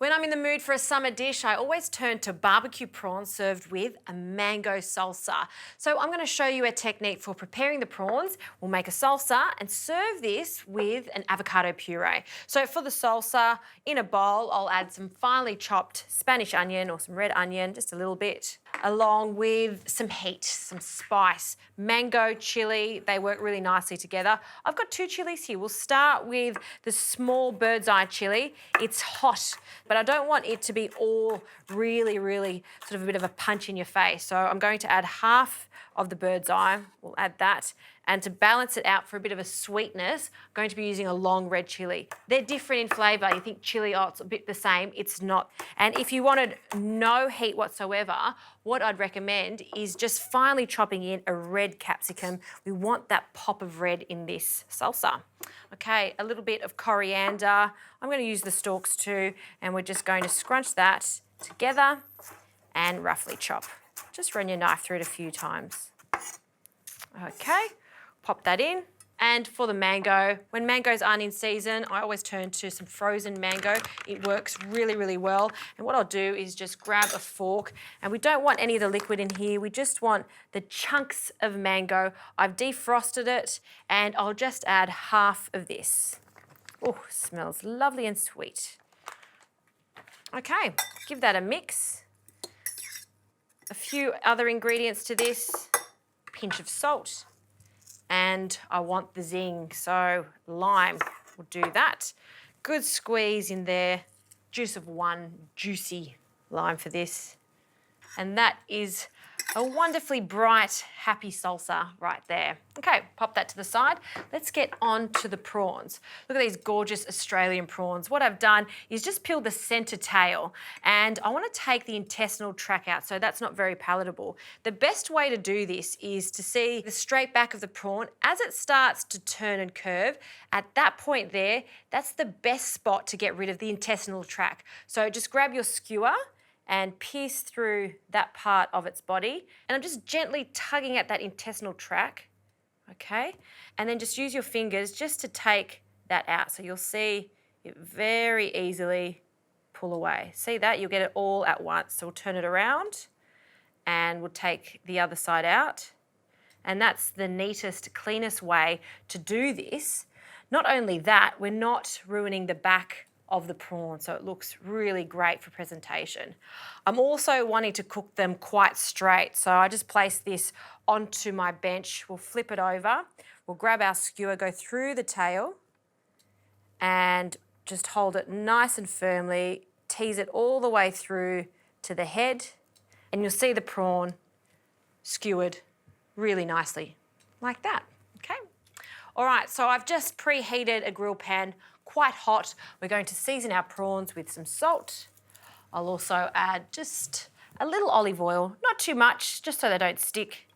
When I'm in the mood for a summer dish, I always turn to barbecue prawns served with a mango salsa. So I'm going to show you a technique for preparing the prawns. We'll make a salsa and serve this with an avocado puree. So for the salsa, in a bowl, I'll add some finely chopped Spanish onion or some red onion, just a little bit, along with some heat, some spice, mango, chili. They work really nicely together. I've got 2 chilies here. We'll start with the small bird's eye chili. It's hot, but I don't want it to be all really sort of a bit of a punch in your face. So I'm going to add half of the bird's eye. We'll add that. And to balance it out for a bit of a sweetness, I'm going to be using a long red chili. They're different in flavour. You think chili, oh, it's a bit the same. It's not. And if you wanted no heat whatsoever, what I'd recommend is just finely chopping in a red capsicum. We want that pop of red in this salsa. Okay, a little bit of coriander. I'm going to use the stalks too, and we're just going to scrunch that together and roughly chop. Just run your knife through it a few times. Okay, pop that in. And for the mango, when mangoes aren't in season, I always turn to some frozen mango. It works really well. And what I'll do is just grab a fork, and we don't want any of the liquid in here. We just want the chunks of mango. I've defrosted it, and I'll just add half of this. Oh, smells lovely and sweet. Okay, give that a mix. A few other ingredients to this, pinch of salt, and I want the zing, so lime will do that. Good squeeze in there, juice of 1 juicy lime for this. And that is a wonderfully bright, happy salsa right there. Okay, pop that to the side. Let's get on to the prawns. Look at these gorgeous Australian prawns. What I've done is just peel the centre tail, and I want to take the intestinal tract out, so that's not very palatable. The best way to do this is to see the straight back of the prawn as it starts to turn and curve. At that point there, that's the best spot to get rid of the intestinal tract. So just grab your skewer and pierce through that part of its body. And I'm just gently tugging at that intestinal tract, okay? And then just use your fingers just to take that out. So you'll see it very easily pull away. See that? You'll get it all at once. So we'll turn it around and we'll take the other side out. And that's the neatest, cleanest way to do this. Not only that, we're not ruining the back of the prawn, so it looks really great for presentation. I'm also wanting to cook them quite straight, so I just place this onto my bench. We'll flip it over, we'll grab our skewer, go through the tail, and just hold it nice and firmly, tease it all the way through to the head, and you'll see the prawn skewered really nicely, like that, okay? All right, so I've just preheated a grill pan, quite hot. We're going to season our prawns with some salt. I'll also add just a little olive oil, not too much, just so they don't stick.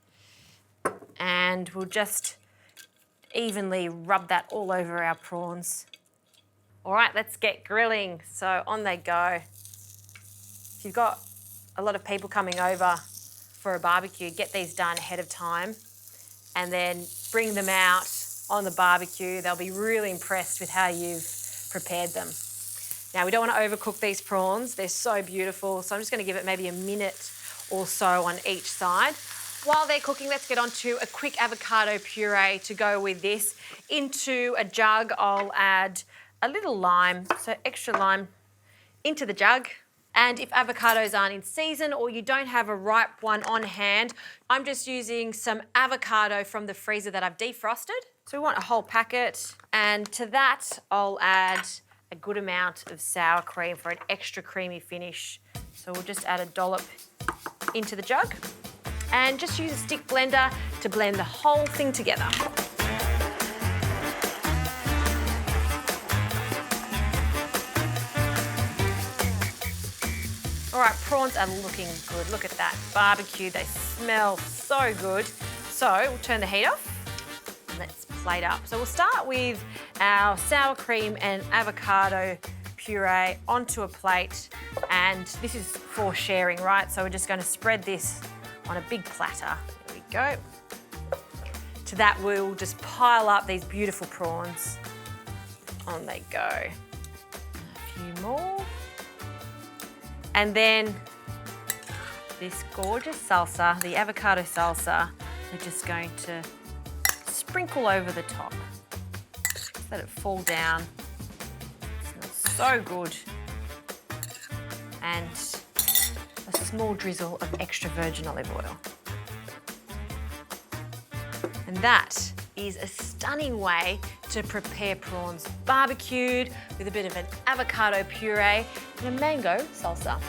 And we'll just evenly rub that all over our prawns. All right, let's get grilling. So on they go. If you've got a lot of people coming over for a barbecue, get these done ahead of time and then bring them out on the barbecue. They'll be really impressed with how you've prepared them. Now, we don't want to overcook these prawns. They're so beautiful. So I'm just going to give it maybe a minute or so on each side. While they're cooking, let's get on to a quick avocado puree to go with this. Into a jug, I'll add a little lime, so extra lime into the jug. And if avocados aren't in season or you don't have a ripe one on hand, I'm just using some avocado from the freezer that I've defrosted. So we want a whole packet, and to that I'll add a good amount of sour cream for an extra creamy finish. So we'll just add a dollop into the jug and just use a stick blender to blend the whole thing together. All right, prawns are looking good. Look at that, barbecue, they smell so good. So we'll turn the heat off. Let's plate up. So we'll start with our sour cream and avocado puree onto a plate, and this is for sharing, right? So we're just going to spread this on a big platter. There we go. To that we'll just pile up these beautiful prawns. On they go. A few more. And then this gorgeous salsa, the avocado salsa, we're just going to sprinkle over the top. Just let it fall down. It smells so good. And a small drizzle of extra virgin olive oil. And that is a stunning way to prepare prawns barbecued with a bit of an avocado puree and a mango salsa.